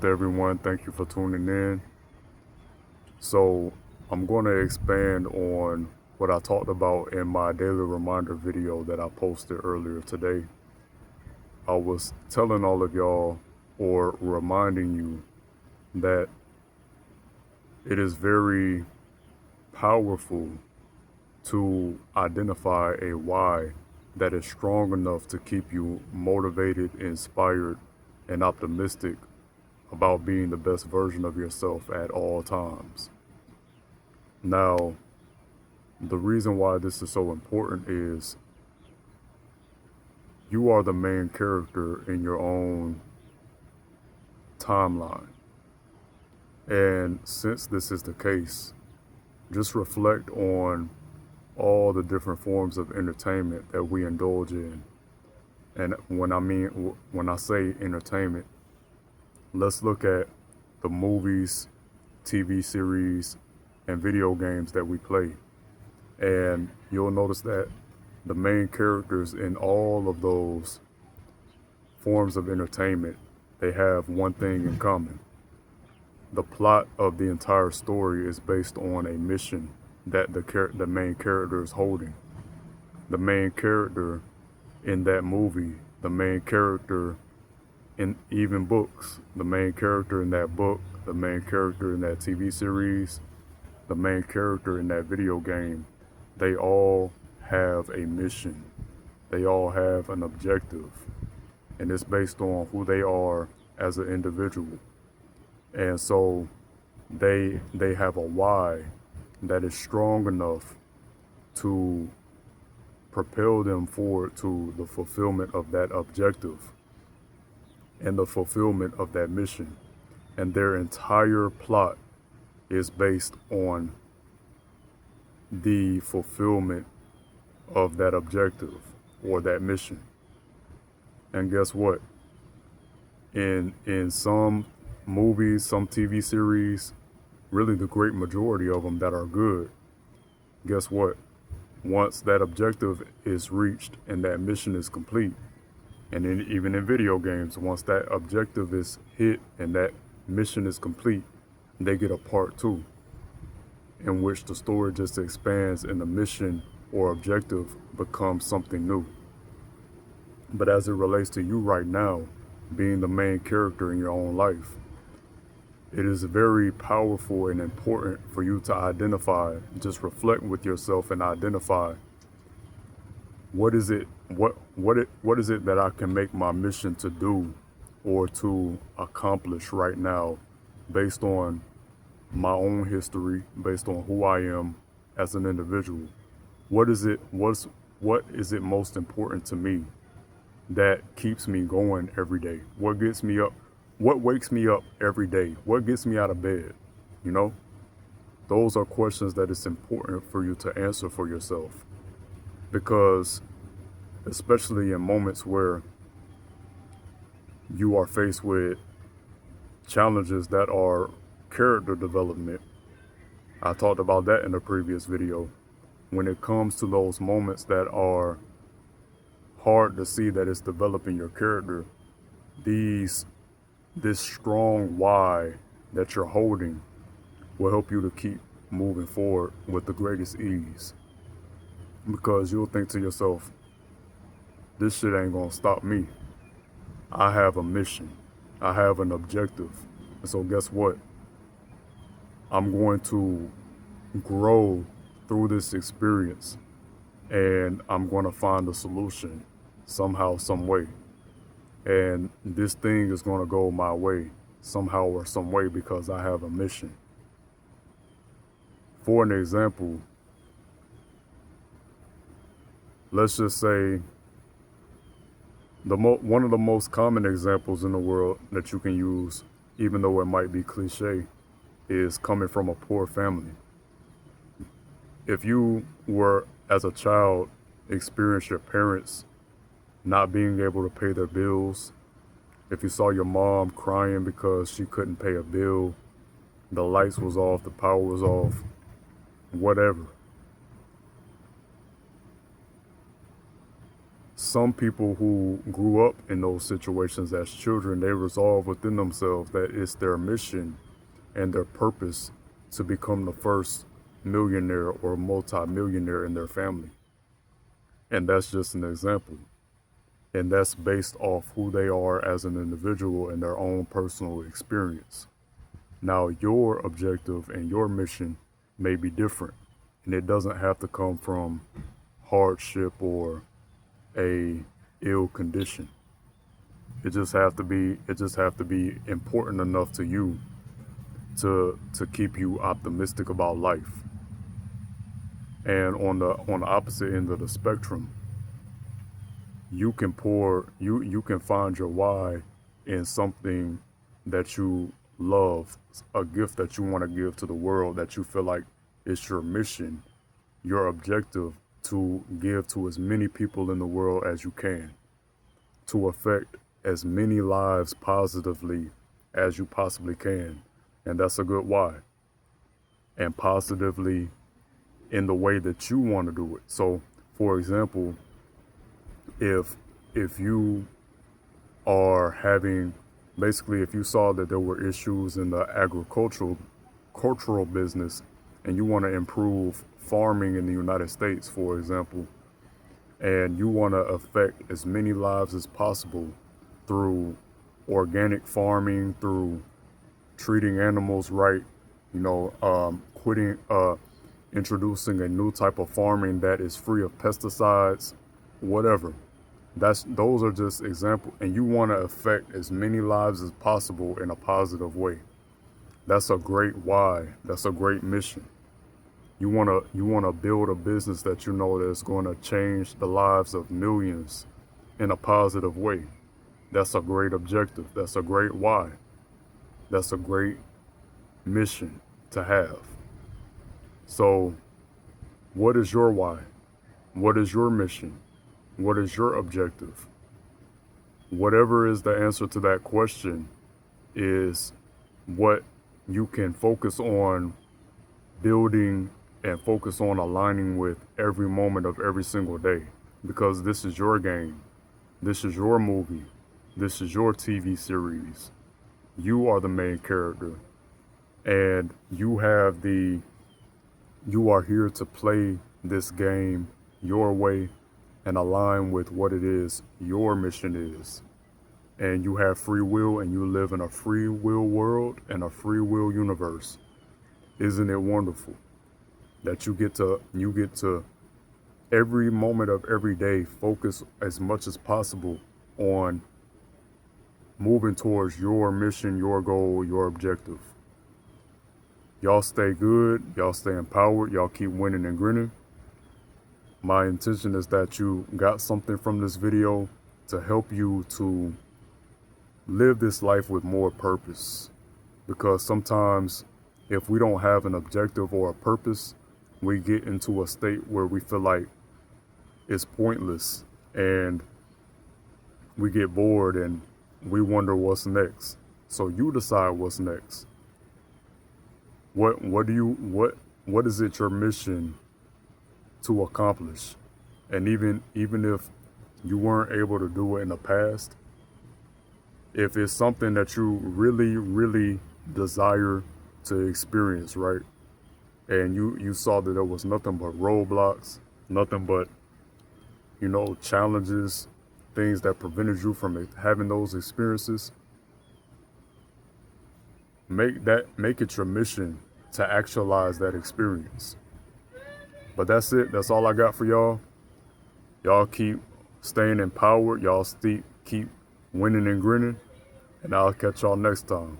to everyone. Thank you for tuning in. So, I'm going to expand on what I talked about in my daily reminder video that I posted earlier today. I was telling all of y'all or reminding you that it is very powerful to identify a why that is strong enough to keep you motivated, inspired, and optimistic about being the best version of yourself at all times. Now, the reason why this is so important is you are the main character in your own timeline. And since this is the case, just reflect on all the different forms of entertainment that we indulge in. And when I say entertainment, let's look at the movies, TV series, and video games that we play. And you'll notice that the main characters in all of those forms of entertainment, they have one thing in common. The plot of the entire story is based on a mission that the main character is holding. The main character in that movie, the main character in even books, the main character in that book, the main character in that TV series, the main character in that video game, they all have a mission. They all have an objective. And it's based on who they are as an individual. And so they have a why that is strong enough to propel them forward to the fulfillment of that objective and the fulfillment of that mission. And their entire plot is based on the fulfillment of that objective or that mission. And guess what? In some movies, some TV series, really the great majority of them that are good, guess what? Once that objective is reached and that mission is complete, and even in video games, once that objective is hit and that mission is complete, they get a part 2 in which the story just expands and the mission or objective becomes something new. But as it relates to you right now, being the main character in your own life, it is very powerful and important for you to identify, just reflect with yourself and identify what is it that I can make my mission to do or to accomplish right now based on my own history, based on who I am as an individual. What is it most important to me that keeps me going every day? What gets me up? What wakes me up every day? What gets me out of bed? You know, those are questions that it's important for you to answer for yourself. Because especially in moments where you are faced with challenges that are character development, I talked about that in a previous video. When it comes to those moments that are hard to see that it's developing your character, this strong why that you're holding will help you to keep moving forward with the greatest ease. Because you'll think to yourself, this shit ain't gonna stop me. I have a mission. I have an objective. And so guess what? I'm going to grow through this experience and I'm going to find a solution somehow, some way. And this thing is going to go my way somehow or some way because I have a mission. For an example, let's just say one of the most common examples in the world that you can use, even though it might be cliche, is coming from a poor family. If you were, as a child, experience your parents not being able to pay their bills, if you saw your mom crying because she couldn't pay a bill, the lights was off, the power was off, whatever. some people who grew up in those situations as children, they resolve within themselves that it's their mission and their purpose to become the first millionaire or multi-millionaire in their family. And that's just an example. And that's based off who they are as an individual and their own personal experience. Now, your objective and your mission may be different, and it doesn't have to come from hardship or a ill condition. It just have to be important enough to you to keep you optimistic about life. And on the opposite end of the spectrum, you can find your why in something that you love, a gift that you want to give to the world, that you feel like it's your mission, your objective to give to as many people in the world as you can, to affect as many lives positively as you possibly can. And that's a good why. And positively in the way that you want to do it. So, for example, if you are having, basically, if you saw that there were issues in the cultural business and you want to improve farming in the United States, for example, and you want to affect as many lives as possible through organic farming, through treating animals right, introducing a new type of farming that is free of pesticides, whatever. Those are just examples, and you want to affect as many lives as possible in a positive way. That's a great why. That's a great mission. You want to build a business that you know that's going to change the lives of millions in a positive way. That's a great objective. That's a great why. That's a great mission to have. So, what is your why? What is your mission? What is your objective? Whatever is the answer to that question is what you can focus on building and focus on aligning with every moment of every single day. Because this is your game. This is your movie. This is your TV series. You are the main character. And you are here to play this game your way and align with what it is your mission is. And you have free will, and you live in a free will world and a free will universe. Isn't it wonderful that you get to every moment of every day focus as much as possible on moving towards your mission, your goal, your objective. Y'all stay good. Y'all stay empowered. Y'all keep winning and grinning. My intention is that you got something from this video to help you to live this life with more purpose. Because sometimes if we don't have an objective or a purpose, we get into a state where we feel like it's pointless and we get bored and we wonder what's next. So you decide what's next. What is it your mission to accomplish? And even if you weren't able to do it in the past, if it's something that you really, really desire to experience, right? And you saw that there was nothing but roadblocks, nothing but, challenges, things that prevented you from having those experiences. Make it your mission to actualize that experience. But that's it. That's all I got for y'all. Y'all keep staying empowered. Y'all keep winning and grinning. And I'll catch y'all next time.